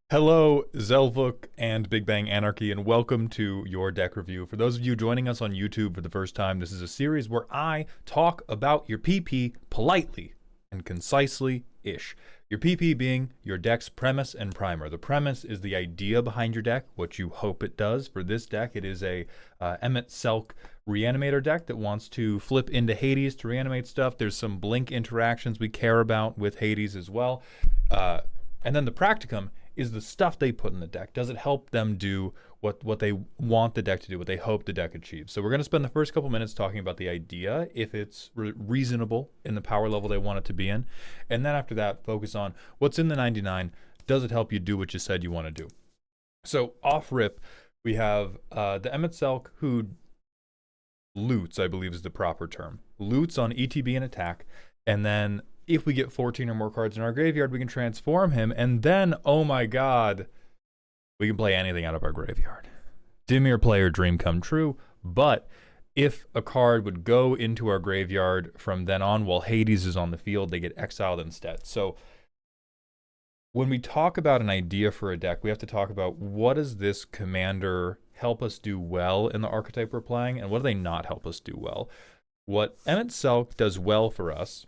Hello, Zelvuk and Big Bang Anarchy, and welcome to your deck review. For those of you joining us on YouTube for the first time, this is a series where I talk about your PP politely and concisely-ish. Your PP being your deck's premise and primer. The premise is the idea behind your deck, what you hope it does. For this deck, it is a Emet-Selch Reanimator deck that wants to flip into Hades to reanimate stuff. There's some blink interactions we care about with Hades as well. And then the practicum is the stuff they put in the deck. Does it help them do what they want the deck to do, what they hope the deck achieves? So we're going to spend the first couple minutes talking about the idea, if it's reasonable in the power level they want it to be in. And then after that, focus on what's in the 99. Does it help you do what you said you want to do? So off rip, we have the Emet-Selch, who loots, I believe is the proper term. Loots on ETB and attack, and then if we get 14 or more cards in our graveyard, we can transform him, and then, oh my god, we can play anything out of our graveyard. Dimir player dream come true, but if a card would go into our graveyard from then on while Hades is on the field, they get exiled instead. So when we talk about an idea for a deck, we have to talk about what does this commander help us do well in the archetype we're playing, and what do they not help us do well? What Emet-Selch does well for us,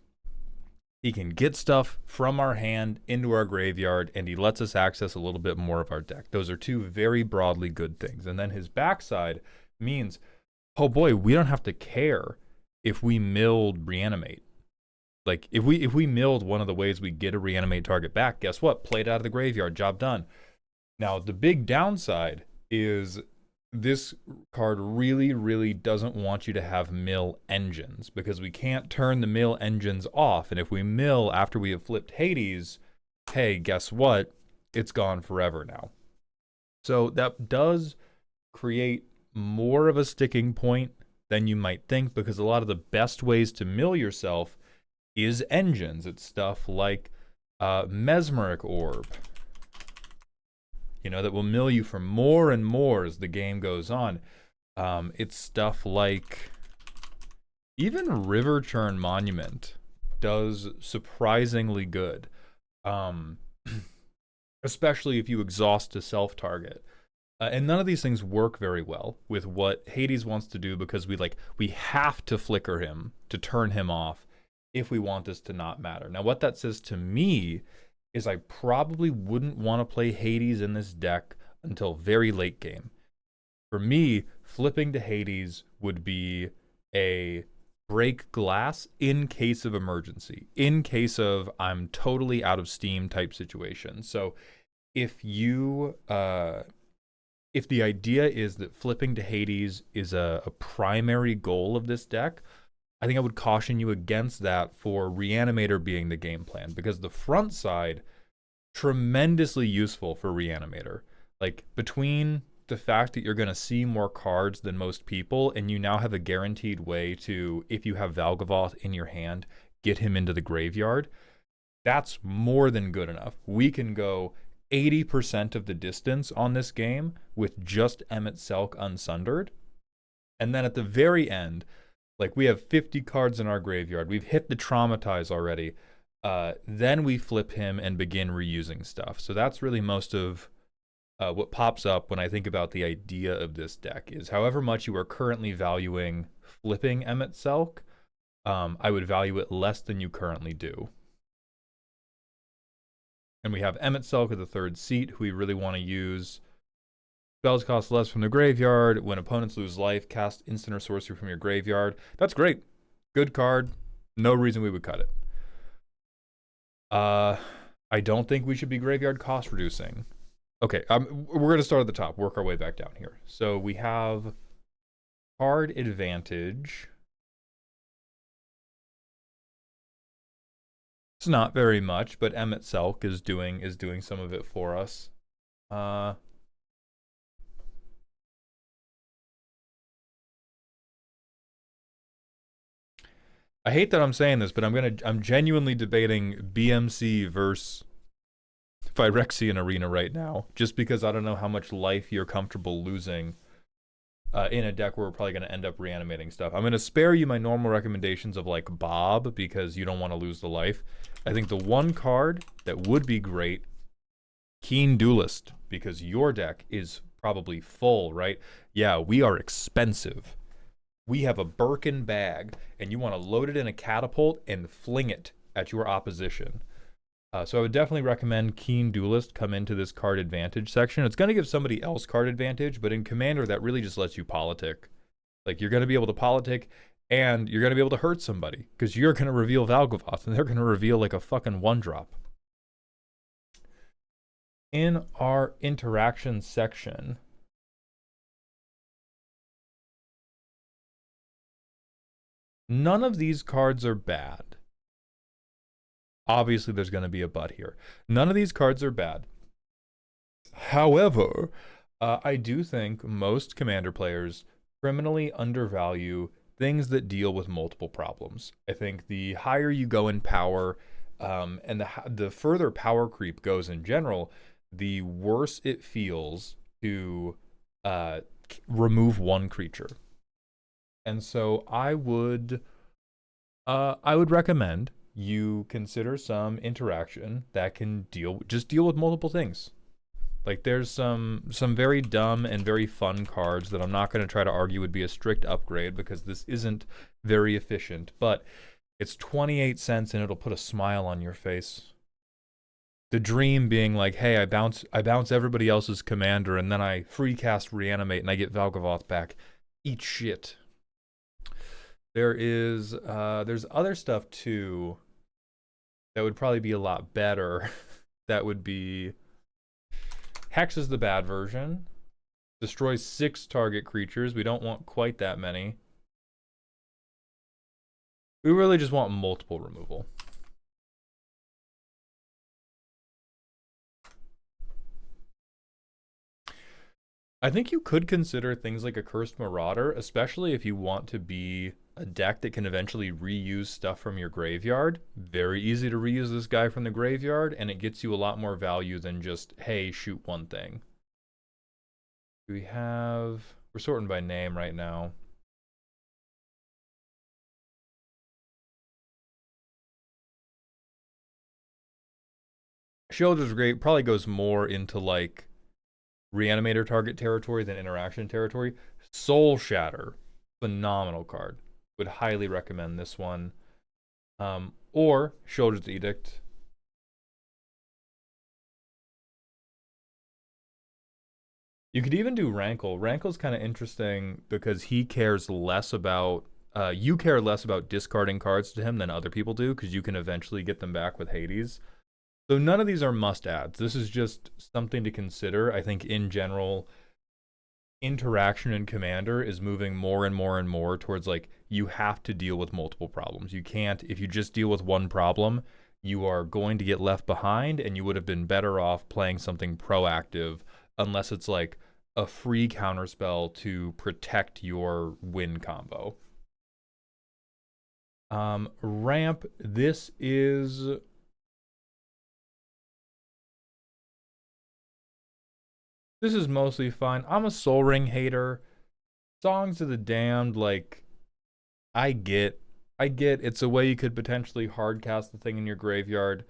he can get stuff from our hand into our graveyard, and he lets us access a little bit more of our deck. Those are two very broadly good things. And then his backside means, oh boy, we don't have to care if we milled Reanimate. Like, if we milled one of the ways we get a Reanimate target back, guess what? Played out of the graveyard, job done. Now, the big downside is this card really doesn't want you to have mill engines, because we can't turn the mill engines off, and if we mill after we have flipped Hades, hey, guess what? It's gone forever now. So that does create more of a sticking point than you might think, because a lot of the best ways to mill yourself is engines. It's stuff like Mesmeric Orb, you know, that will mill you for more and more as the game goes on. It's stuff like even River Churn Monument does surprisingly good, especially if you exhaust to self-target. And none of these things work very well with what Hades wants to do, because we have to flicker him to turn him off if we want this to not matter. Now, what that says to me is I probably wouldn't want to play Hades in this deck until very late game. For me, flipping to Hades would be a break glass in case of emergency, in case of I'm totally out of steam type situation. So if you if the idea is that flipping to Hades is a primary goal of this deck, I think I would caution you against that for Reanimator being the game plan, because the front side, tremendously useful for Reanimator. Like, between the fact that you're going to see more cards than most people, and you now have a guaranteed way to, if you have Valgavoth in your hand, get him into the graveyard, that's more than good enough. We can go 80% of the distance on this game with just Emet-Selch unsundered, and then at the very end, like, we have 50 cards in our graveyard. We've hit the Traumatize already. Then we flip him and begin reusing stuff. So that's really most of what pops up when I think about the idea of this deck, is however much you are currently valuing flipping Emet-Selch, I would value it less than you currently do. And we have Emet-Selch at the third seat, who we really want to use. Spells cost less from the graveyard. When opponents lose life, cast instant or sorcery from your graveyard. That's great. Good card. No reason we would cut it. I don't think we should be graveyard cost reducing. Okay, we're going to start at the top, work our way back down here. So we have card advantage. It's not very much, but Emet-Selch is doing some of it for us. I hate that I'm saying this, but I'm genuinely debating BMC versus Phyrexian Arena right now, just because I don't know how much life you're comfortable losing in a deck where we're probably going to end up reanimating stuff. I'm going to spare you my normal recommendations of like Bob, because you don't want to lose the life. I think the one card that would be great Keen Duelist, because your deck is probably full, right? Yeah, we are expensive. We have a Birkin bag, and you want to load it in a catapult and fling it at your opposition. So I would definitely recommend Keen Duelist come into this card advantage section. It's going to give somebody else card advantage, but in Commander, that really just lets you politic. Like, you're going to be able to politic, and you're going to be able to hurt somebody, because you're going to reveal Valgavoth, and they're going to reveal like a fucking 1-drop. In our interaction section, none of these cards are bad. Obviously, there's going to be a but here. None of these cards are bad. However, I do think most Commander players criminally undervalue things that deal with multiple problems. I think the higher you go in power, and the further power creep goes in general, the worse it feels to remove one creature. And so I would recommend you consider some interaction that can deal with multiple things. Like, there's some very dumb and very fun cards that I'm not going to try to argue would be a strict upgrade, because this isn't very efficient, but it's 28 cents and it'll put a smile on your face. The dream being like, hey, I bounce everybody else's commander, and then I free cast Reanimate and I get Valgavoth back. Eat shit. There's other stuff too that would probably be a lot better. That would be Hex is the bad version. Destroys 6 target creatures. We don't want quite that many. We really just want multiple removal. I think you could consider things like a Cursed Marauder, especially if you want to be a deck that can eventually reuse stuff from your graveyard. Very easy to reuse this guy from the graveyard, and it gets you a lot more value than just, hey, shoot one thing. We're sorting by name right now. Shielder's great, probably goes more into like Reanimator target territory than interaction territory. Soul Shatter, phenomenal card. Would highly recommend this one. Or Shoulder's Edict. You could even do Rankle. Rankle's kind of interesting because he cares less about you care less about discarding cards to him than other people do, because you can eventually get them back with Hades. So none of these are must-adds. This is just something to consider. I think in general, interaction in Commander is moving more and more and more towards, like, you have to deal with multiple problems. You can't, if you just deal with one problem, you are going to get left behind, and you would have been better off playing something proactive, unless it's like a free counterspell to protect your win combo. Ramp, this is mostly fine. I'm a Soul Ring hater. Songs of the Damned, like, I get it's a way you could potentially hardcast the thing in your graveyard.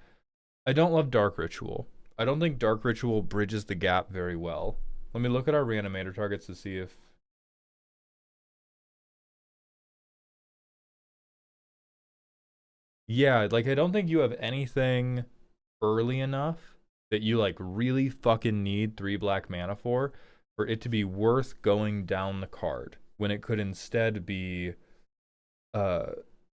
I don't love Dark Ritual. I don't think Dark Ritual bridges the gap very well. Let me look at our Reanimator targets to see if... Yeah, like, I don't think you have anything early enough that you, like, really fucking need 3 black mana for it to be worth going down the card, when it could instead be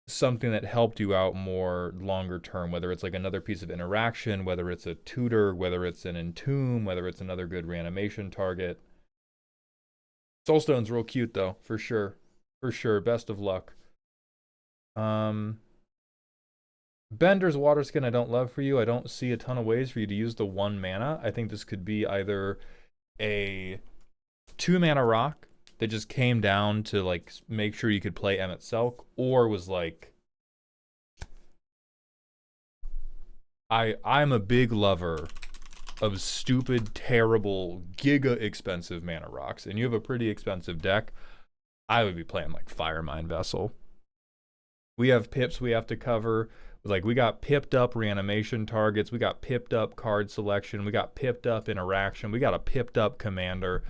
something that helped you out more longer term, whether it's like another piece of interaction, whether it's a tutor, whether it's an entomb, whether it's another good reanimation target. Soulstone's real cute though, for sure. For sure. Best of luck. Bender's Waterskin I don't love for you. I don't see a ton of ways for you to use the 1 mana. I think this could be either a 2 mana rock that just came down to, like, make sure you could play Emet-Selch, or was like... I'm a big lover of stupid, terrible, giga expensive mana rocks, and you have a pretty expensive deck. I would be playing like Firemine Vessel. We have pips we have to cover. Like, we got pipped up reanimation targets, we got pipped up card selection, we got pipped up interaction, we got a pipped up commander.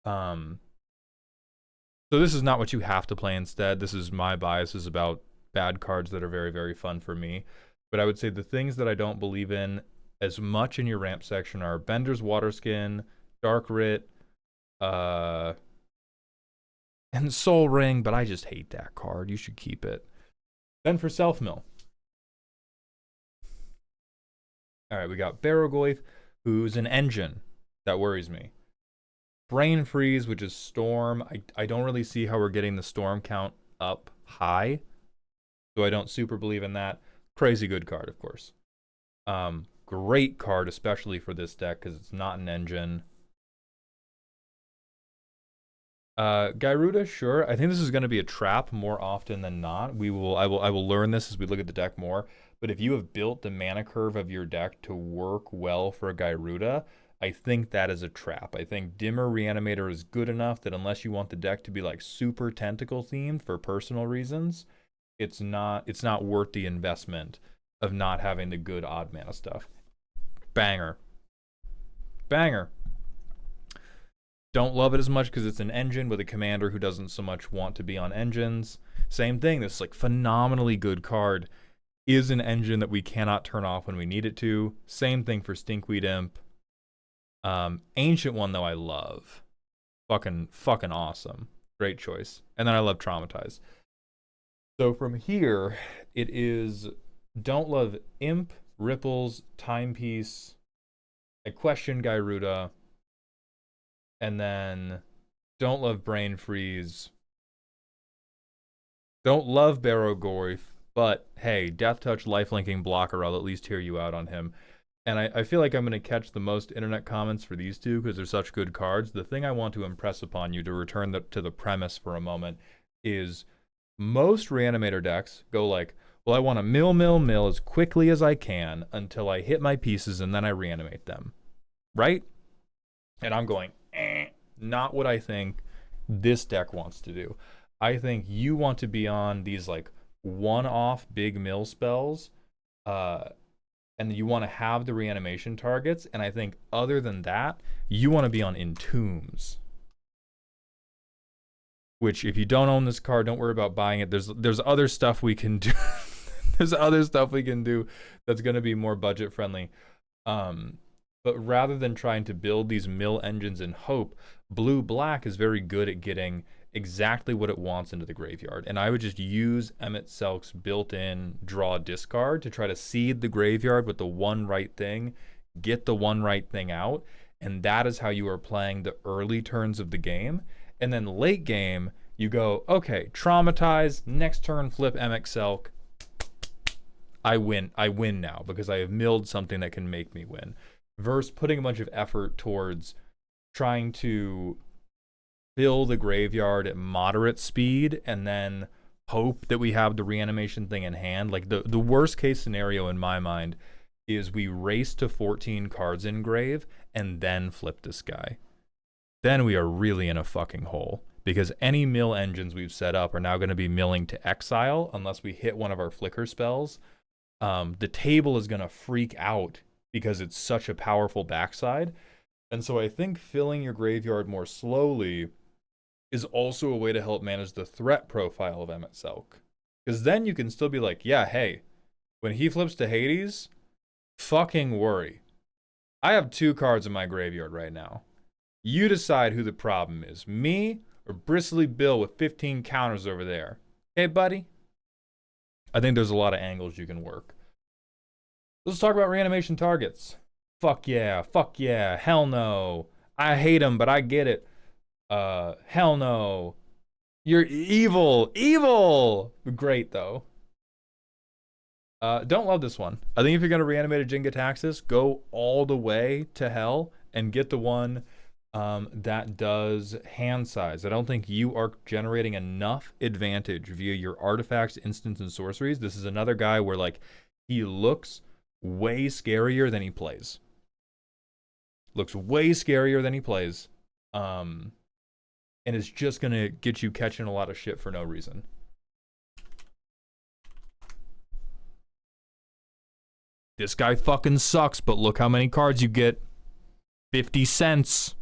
So this is not what you have to play instead. This is my biases about bad cards that are very, very fun for me. But I would say the things that I don't believe in as much in your ramp section are Bender's Waterskin, Dark Writ, and Soul Ring, but I just hate that card. You should keep it. Then for Self-Mill. All right, we got Barrogoyf, who's an engine. That worries me. Brain Freeze, which is Storm. I don't really see how we're getting the Storm count up high, so I don't super believe in that. Crazy good card, of course. Great card, especially for this deck, because it's not an engine. Gyruda, sure. I think this is going to be a trap more often than not. I will learn this as we look at the deck more. But if you have built the mana curve of your deck to work well for Gyruda, I think that is a trap. I think Dimmer Reanimator is good enough that unless you want the deck to be like super tentacle themed for personal reasons, it's not worth the investment of not having the good odd mana stuff. Banger. Banger. Don't love it as much because it's an engine with a commander who doesn't so much want to be on engines. Same thing, this like phenomenally good card is an engine that we cannot turn off when we need it to. Same thing for Stinkweed Imp. Ancient one though I love. Fucking awesome. Great choice. And then I love Traumatize. So from here, it is don't love Imp, Ripples, Timepiece, I question Gyruda, and then don't love Brain Freeze. Don't love Barrogoyf, but hey, Death Touch lifelinking blocker, I'll at least hear you out on him. And I feel like I'm going to catch the most internet comments for these two because they're such good cards. The thing I want to impress upon you, to return to the premise for a moment, is most Reanimator decks go like, well, I want to mill as quickly as I can until I hit my pieces and then I reanimate them. Right? And I'm going, not what I think this deck wants to do. I think you want to be on these like one-off big mill spells, and you want to have the reanimation targets, and I think other than that, you want to be on Entombs. Which, if you don't own this card, don't worry about buying it. There's other stuff we can do. There's other stuff we can do that's going to be more budget friendly. But rather than trying to build these mill engines in hope, Blue-Black is very good at getting exactly what it wants into the graveyard. And I would just use Emet-Selch's built-in draw discard to try to seed the graveyard with the one right thing, get the one right thing out, and that is how you are playing the early turns of the game. And then late game, you go, okay, Traumatize, next turn flip Emet-Selch. I win now because I have milled something that can make me win. Versus putting a bunch of effort towards trying to fill the graveyard at moderate speed and then hope that we have the reanimation thing in hand. Like the worst case scenario in my mind is we race to 14 cards in grave and then flip this guy. Then we are really in a fucking hole because any mill engines we've set up are now going to be milling to exile unless we hit one of our flicker spells. The table is going to freak out because it's such a powerful backside. And so I think filling your graveyard more slowly is also a way to help manage the threat profile of Emet-Selch. Because then you can still be like, yeah, hey, when he flips to Hades, fucking worry. I have 2 cards in my graveyard right now. You decide who the problem is, me or Bristly Bill with 15 counters over there. Hey, buddy? I think there's a lot of angles you can work. Let's talk about reanimation targets. Fuck yeah, hell no. I hate them, but I get it. Hell no. You're evil! Great, though. Don't love this one. I think if you're going to reanimate a Jin-Gitaxias, go all the way to hell and get the one that does hand size. I don't think you are generating enough advantage via your artifacts, instants, and sorceries. This is another guy where, like, he looks way scarier than he plays. Looks way scarier than he plays. And it's just going to get you catching a lot of shit for no reason. This guy fucking sucks, but look how many cards you get. 50 cents.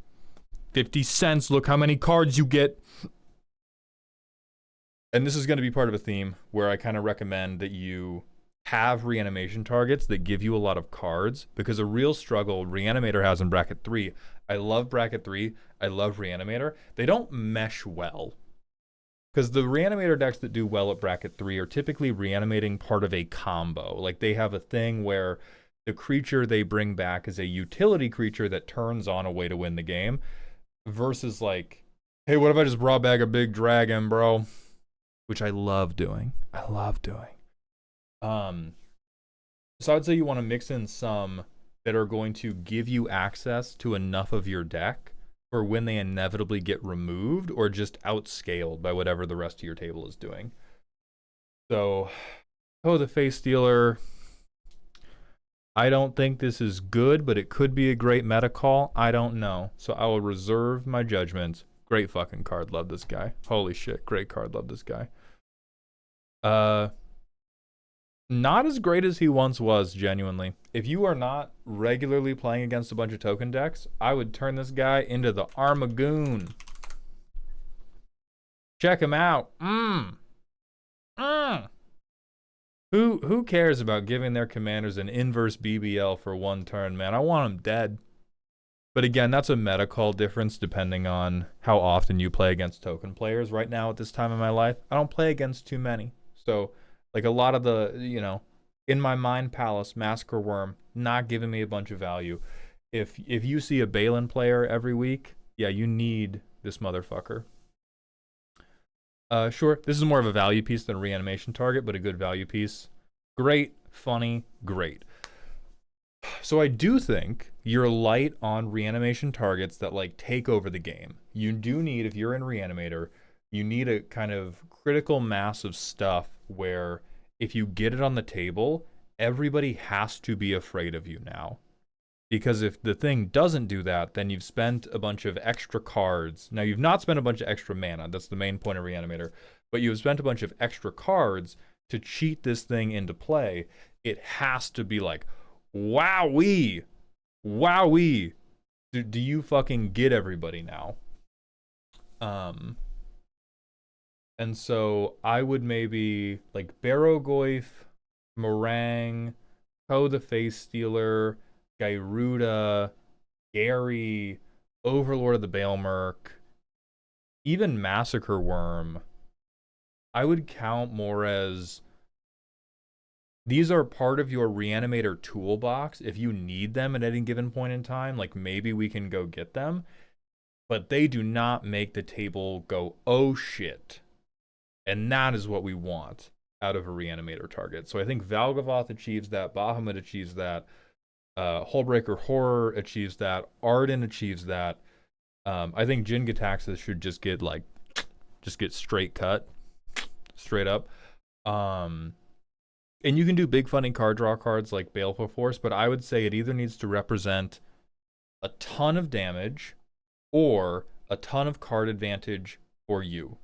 50 cents, look how many cards you get. And this is going to be part of a theme where I kind of recommend that you have reanimation targets that give you a lot of cards, because a real struggle Reanimator has in bracket 3. I love bracket 3. I love Reanimator. They don't mesh well. Because the Reanimator decks that do well at bracket 3 are typically reanimating part of a combo. Like, they have a thing where the creature they bring back is a utility creature that turns on a way to win the game, versus like, hey, what if I just brought back a big dragon, bro? Which I love doing. I love doing. So I would say you want to mix in some that are going to give you access to enough of your deck for when they inevitably get removed or just outscaled by whatever the rest of your table is doing. So, the Face Stealer. I don't think this is good, but it could be a great meta call. I don't know. So I will reserve my judgment. Great fucking card. Love this guy. Holy shit. Great card. Love this guy. Not as great as he once was, genuinely. If you are not regularly playing against a bunch of token decks, I would turn this guy into the Armagoon. Check him out. Who cares about giving their commanders an inverse BBL for one turn, man? I want them dead. But again, that's a meta call difference depending on how often you play against token players. Right now, at this time in my life, I don't play against too many. So, like, a lot of the, in my Mind Palace, Massacre Worm, not giving me a bunch of value. If you see a Balin player every week, yeah, you need this motherfucker. Sure, this is more of a value piece than a reanimation target, but a good value piece. Great, funny, great. So I do think you're light on reanimation targets that, like, take over the game. You do need, if you're in Reanimator, you need a kind of critical mass of stuff where if you get it on the table, everybody has to be afraid of you now. Because if the thing doesn't do that, then you've spent a bunch of extra cards. Now, you've not spent a bunch of extra mana. That's the main point of Reanimator. But you've spent a bunch of extra cards to cheat this thing into play. It has to be like, wowee. Wowee. Do you fucking get everybody now? And so I would maybe, like, Barrogoyf, Meringue, the Face Stealer, Gyruda, Gary, Overlord of the Baelmerk, even Massacre Worm, I would count more as these are part of your Reanimator toolbox. If you need them at any given point in time, like, maybe we can go get them, but they do not make the table go, oh shit. And that is what we want out of a Reanimator target. So I think Valgavoth achieves that, Bahamut achieves that, Hullbreaker Horror achieves that, Arden achieves that. I think Jin-Gitaxias should just get straight cut, straight up. And you can do big funny card draw cards like Baleful Force, but I would say it either needs to represent a ton of damage or a ton of card advantage for you.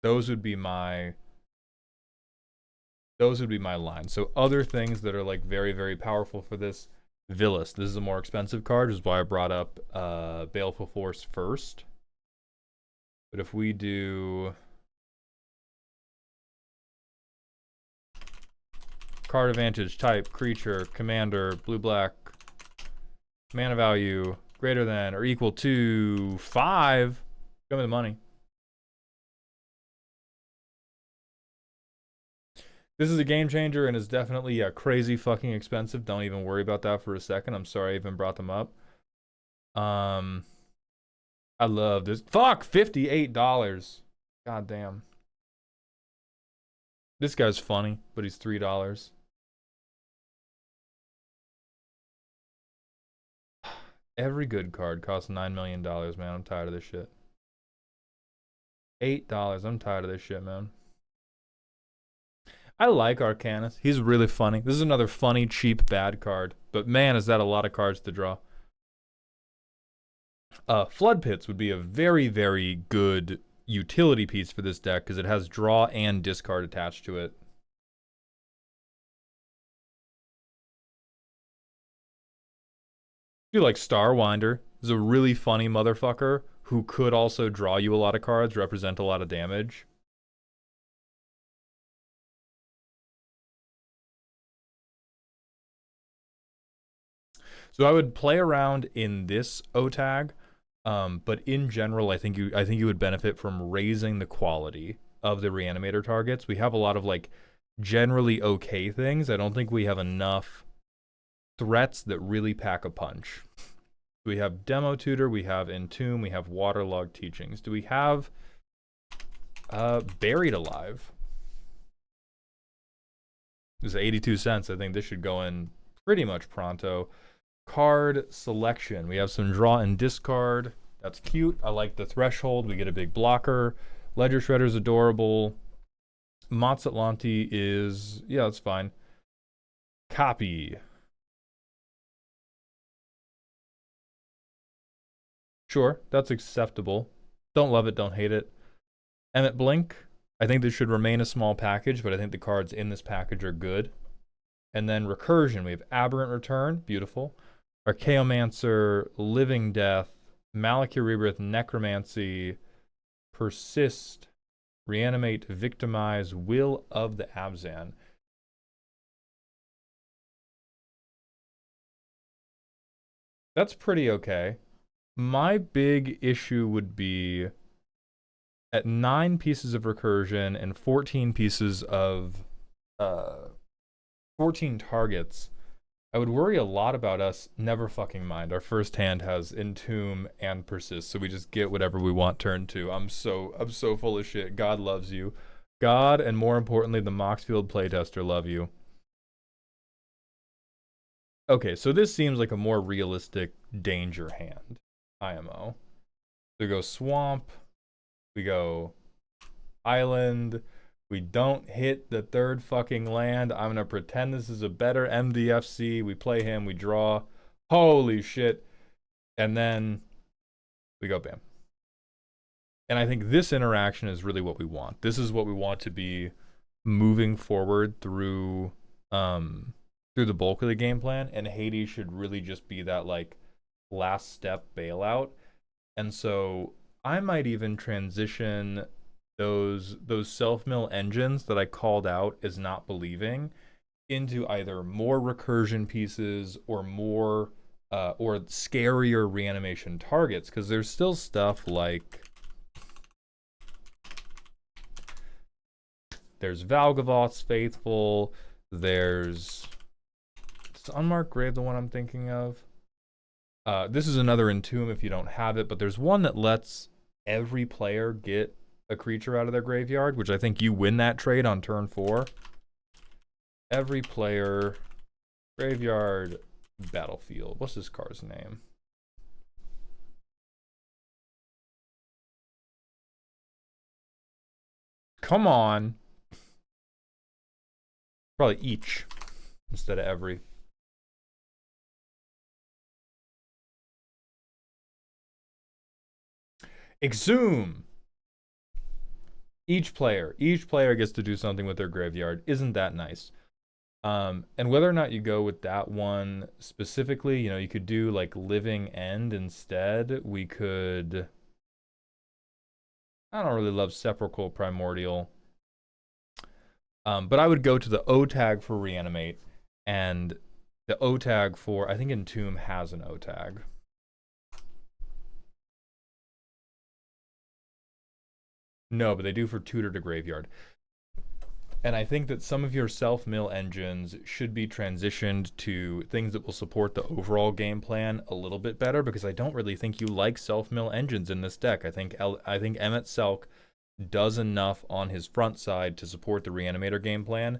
Those would be my line. So other things that are, like, very, very powerful for this, Villas. This is a more expensive card, which is why I brought up Baleful Force first. But if we do card advantage, type, creature, commander, blue-black, mana value greater than or equal to 5, show me the money. This is a game changer and is definitely crazy fucking expensive. Don't even worry about that for a second. I'm sorry I even brought them up. I love this. Fuck, $58. God damn. This guy's funny, but he's $3. Every good card costs $9 million, man. I'm tired of this shit. $8. I'm tired of this shit, man. I like Arcanus. He's really funny. This is another funny, cheap, bad card. But man, is that a lot of cards to draw. Flood Pits would be a very, very good utility piece for this deck because it has draw and discard attached to it. Do like Starwinder is a really funny motherfucker who could also draw you a lot of cards, represent a lot of damage. So I would play around in this O-tag, but in general, I think you would benefit from raising the quality of the reanimator targets. We have a lot of like generally okay things. I don't think we have enough threats that really pack a punch. We have Demo Tutor, we have Entomb, we have Waterlogged Teachings. Do we have Buried Alive? This is 82 cents. I think this should go in pretty much pronto. Card selection. We have some draw and discard. That's cute. I like the threshold. We get a big blocker. Ledger Shredder's adorable. Matsatlanti is, yeah, that's fine. Copy. Sure, that's acceptable. Don't love it, don't hate it. Emmet Blink. I think this should remain a small package, but I think the cards in this package are good. And then Recursion. We have Aberrant Return. Beautiful. Archaeomancer, Living Death, Malakir Rebirth, Necromancy, Persist, Reanimate, Victimize, Will of the Abzan. That's pretty okay. My big issue would be at 9 pieces of Recursion and 14 pieces of 14 targets, I would worry a lot about us never fucking mind. Our first hand has Entomb and Persist, so we just get whatever we want turn 2. I'm so full of shit. God loves you. God, and more importantly, the Moxfield playtester love you. Okay, so this seems like a more realistic danger hand, IMO. So we go Swamp, we go Island, we don't hit the third fucking land. I'm gonna pretend this is a better MDFC. We play him, we draw. Holy shit. And then we go bam. And I think this interaction is really what we want. This is what we want to be moving forward through the bulk of the game plan. And Hades should really just be that like last step bailout. And so I might even transition those self-mill engines that I called out as not believing into either more recursion pieces or more or scarier reanimation targets, because there's still stuff like there's Valgavoth's Faithful, there's Unmarked Grave, the one I'm thinking of. This is another Entomb if you don't have it, but there's one that lets every player get a creature out of their graveyard, which I think you win that trade on turn 4. Every player, graveyard, battlefield. What's this card's name? Come on. Probably each instead of every. Exhume. Each player gets to do something with their graveyard. Isn't that nice? And whether or not you go with that one specifically, you know, you could do like Living End instead. We could, I don't really love Sepulchral Primordial. But I would go to the O tag for Reanimate and the O tag for, I think Entomb has an O tag. No, but they do for Tutor to Graveyard. And I think that some of your self-mill engines should be transitioned to things that will support the overall game plan a little bit better, because I don't really think you like self-mill engines in this deck. I think Emet-Selch does enough on his front side to support the Reanimator game plan.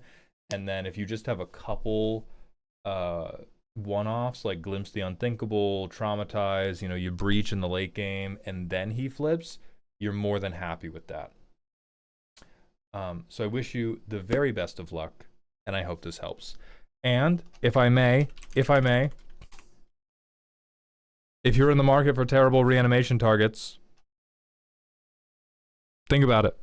And then if you just have a couple one-offs like Glimpse the Unthinkable, Traumatize, you know, you breach in the late game, and then he flips, you're more than happy with that. So I wish you the very best of luck, and I hope this helps. And if I may, if you're in the market for terrible reanimation targets, think about it.